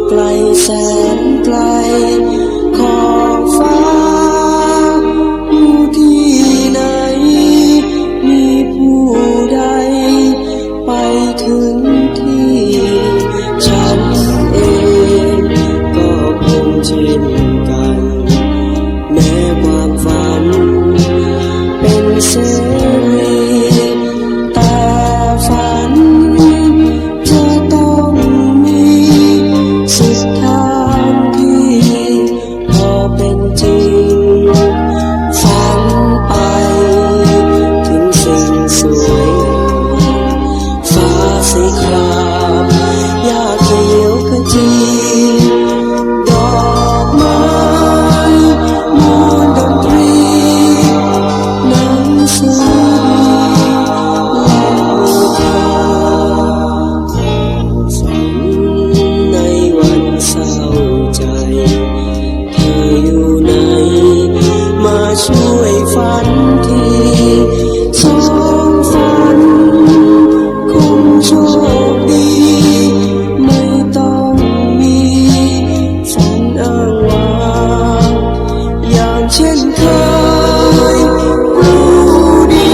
ไกลแสนไกลขอบฟ้าอยู่ที่ไหนมีผู้ใดไปถึงที่ฉันเองก็คงเช่นกันแม้ความฝันเป็นเสรีแต่ฝันจะต้องมีสุดทางที่พอเป็นจริงฝันไปถึงสิ่งสวยฟ้าสีครามหญ้าเขียวขจีดอกไม้มวลดนตรีหนังสือและนิทานฝันในวันเศร้าใจเธออยู่ไหนมาช่วยฝันทีสองฝันคงโชคดีไม่ต้องมีฝันอ้างว้างอย่างเช่นเคยผู้เดี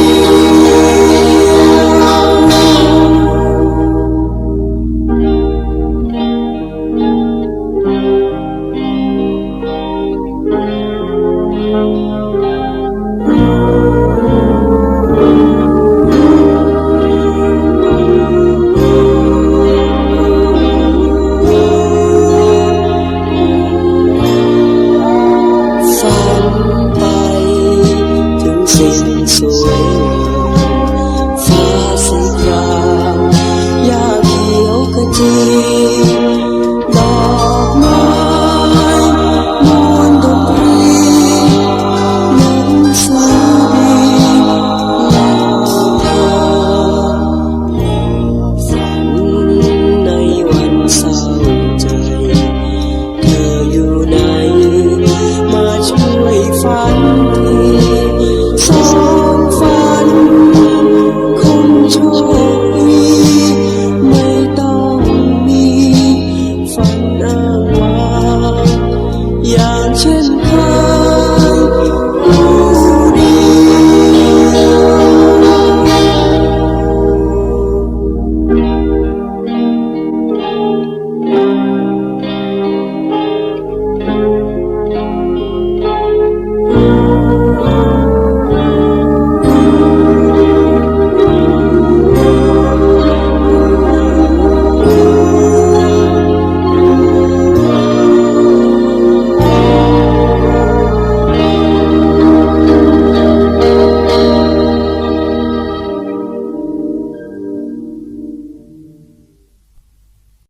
ฝันไปถึงสิ่งสวยงามฟ้าสีครามหญ้าเขียวขจีดอกไม้มวลดนตรีหนังสือดีและนิทานฝันในวันเศร้าใจเธออยู่ไหนมาช่วยฝั